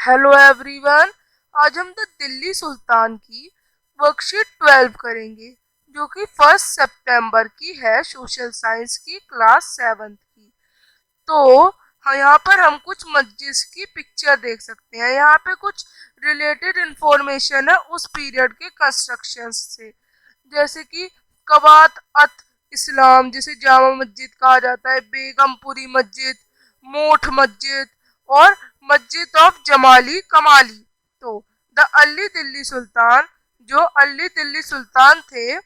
Hello everyone. आज हम the Delhi सुल्तान की वर्कशीट 12 करेंगे जो कि 1 सितंबर की है, सोशल साइंस की क्लास 7 की। तो यहाँ पर हम कुछ मस्जिद की पिक्चर देख सकते हैं। यहाँ पे कुछ रिलेटेड इंफॉर्मेशन है उस पीरियड के कंस्ट्रक्शन से, जैसे कि कवात अत इस्लाम जिसे जामा मस्जिद कहा जाता है, बेगमपुरी मस्जिद, मोठ मस्जिद और मस्जिद ऑफ जमाली कमाली। तो द अली दिल्ली सुल्तान, जो अली दिल्ली सुल्तान थे,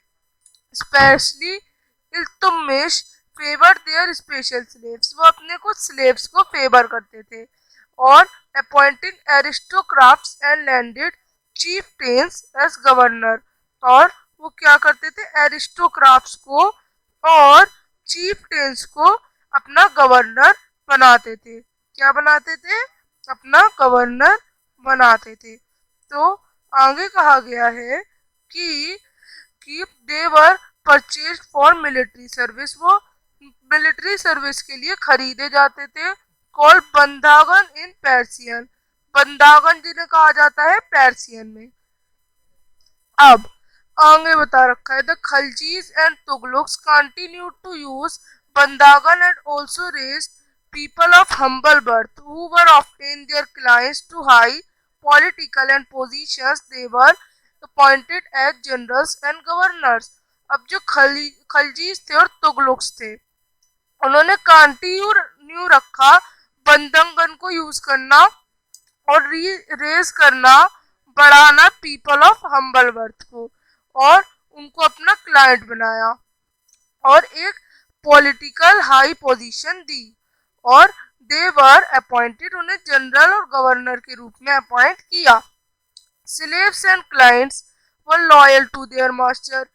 specially Iltutmish favour their special slaves, वो अपने कुछ स्लेव्स को फेवर करते थे, और appointing aristocrats and landed chieftains as governor. और वो क्या करते थे, एरिस्टोक्राफ्ट्स को और चीफ टेन्स को अपना गवर्नर बनाते थे। क्या बनाते थे, अपना गवर्नर बनाते थे। तो आगे कहा गया है कि they were purchase for military service, वो मिलिट्री सर्विस के लिए खरीदे जाते थे। कॉल बंदागन इन पर्सियन, बंदागन जिन्हें कहा जाता है पर्सियन में। अब आगे बता रखा है, the Khaljis and Tughluqs continue to use बंदागन and also raise people of humble birth who were often their clients to high political and positions. They were appointed as generals and governors. अब जो खलजीज थे और तुगलुक्स थे, उन्होंने continue रखा बंदंगन को use करना और रेज करना, बढ़ाना पीपल ऑफ हम्बल बर्थ को, और उनको अपना क्लाइंट बनाया और एक पॉलिटिकल हाई पोजीशन दी। और दे वर अपॉइंटेड, उन्हें जनरल और गवर्नर के रूप में अपॉइंट किया। Slaves and clients were loyal to their master,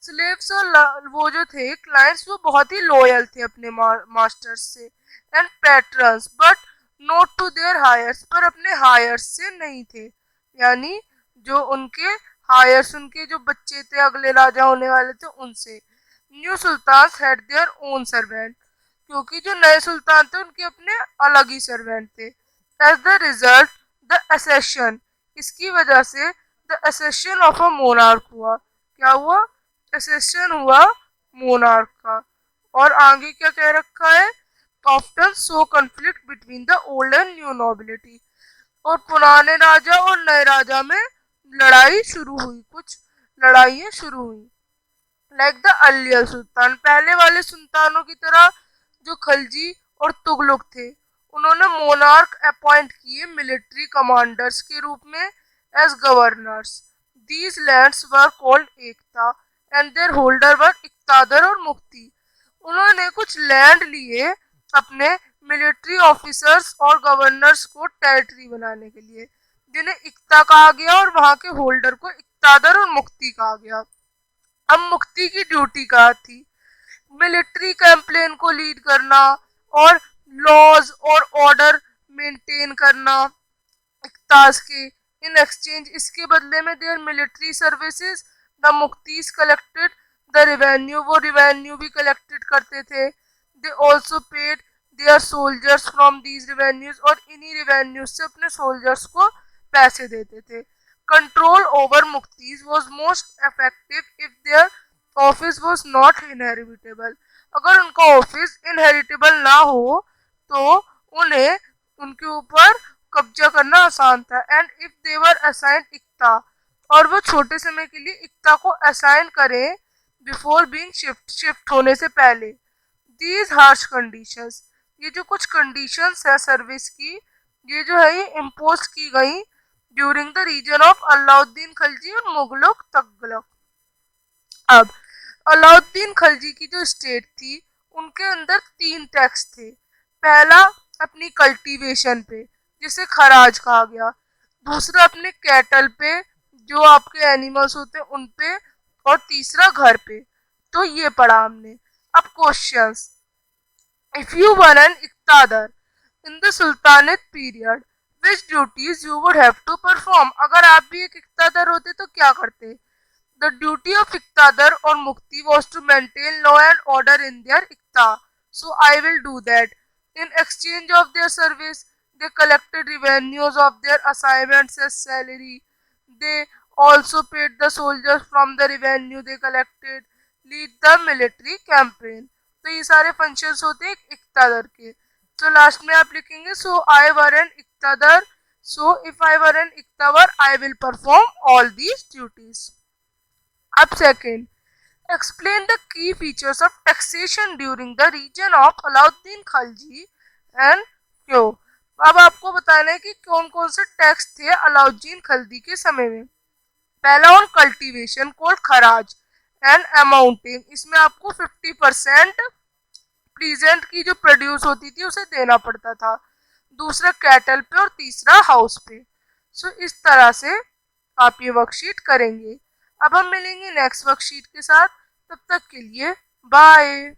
slaves और वो जो थे क्लाइंट्स, वो बहुत ही लॉयल थे अपने मास्टर्स से। And patrons but not to their heirs, पर अपने हायर्स से नहीं थे, यानी जो उनके हायर्स, उनके जो बच्चे थे, अगले राजा होने वाले थे, उनसे। New sultan had their own servant, क्योंकि जो नए सुल्तान थे उनके अपने अलग ही सर्वेंट थे। As the result the accession, इसकी वजह से the accession of a monarch हुआ। क्या हुआ, एसेशन हुआ मोनार्क का। और आगे क्या कह रखा है, often so conflict between the old and new nobility, और पुराने राजा और नए राजा में लड़ाई शुरू हुई, कुछ लड़ाइयाँ शुरू हुई। लाइक द अर्लियर सुल्तान, पहले वाले सुल्तानों की तरह जो खलजी और तुगलक थे, उन्होंने मोनार्क अपॉइंट किए मिलिट्री कमांडर्स के रूप में as governors. These lands were called एकता एंड देयर होल्डर वर इक्तादर और मुफ्ती। उन्होंने कुछ लैंड लिए अपने मिलिट्री ऑफिसर्स और गवर्नर्स को टेरिटरी बनाने के लिए, जिन्हें इक्ता कहा गया, और वहां के होल्डर को इक्तादर और मुफ्ती कहा गया। अब मुफ्ती की ड्यूटी क्या थी, मिलिट्री कैंपेन को लीड करना और लॉज और ऑर्डर मेंटेन करना इक्तास के। इन एक्सचेंज, इसके बदले में देयर मिलिट्री सर्विसेज द मुफ्तीज कलेक्टेड द रेवेन्यू, वो रेवेन्यू भी कलेक्टेड करते थे। They also paid their soldiers from these revenues, और इन्हीं रेवेन्यूज से अपने सोल्जर्स को पैसे देते थे। कंट्रोल ओवर मुफ्तीज was most effective if their office was not inheritable, अगर उनका ऑफिस इनहेरिटेबल ना हो तो उन्हें उनके ऊपर कब्जा करना आसान था। And if they were assign इक्ता, और वो छोटे समय के लिए इक्ता को असाइन करें बिफोर बीइंग शिफ्ट होने से पहले। दीज हार्श कंडीशंस, ये जो कुछ कंडीशंस है सर्विस की, ये जो है ये इम्पोज की गई during the reign of Alauddin Khalji और मुगलक तगलक। अब अलाउद्दीन खलजी की जो स्टेट थी, उनके अंदर 3 टैक्स थे। पहला अपनी कल्टीवेशन पे, जिसे खराज कहा गया। दूसरा अपने कैटल पे, जो आपके एनिमल्स होते हैं उन पे। और तीसरा घर पे। तो ये पढ़ा हमने। अब questions, if you were an इक्तादर in the sultanate period which duties you would have to perform, अगर आप भी एक इक्तादर होते तो क्या करते। The duty of Iqtadar or Mukti was to maintain law and order in their Iqta. So I will do that. In exchange of their service, They collected revenues of their assignments as salary. They also paid the soldiers from the revenue they collected. Lead the military campaign. तो ये सारे functions होते हैं इक्तादर के. तो last में आप लिखेंगे सो आई वर एन इक्तादर. So if I were an इक्तावर I will perform all these duties. अब second, explain the key features of taxation during the region of Alauddin Khilji and क्यों. अब आपको बताना है कि कौन कौन से टैक्स थे अलाउद्दीन खिलजी के समय में. पहला ऑन कल्टीवेशन कोल्ड खराज एंड अमाउंटिंग. इसमें आपको 50% प्रीजेंट की जो प्रोड्यूस होती थी उसे देना पड़ता था. दूसरा कैटल पे और तीसरा हाउस पे. सो इस तरह से आप ये वर्कशीट करेंगे. अब हम मिलेंगे नेक्स्ट वर्कशीट के साथ. तब तक के लिए बाय.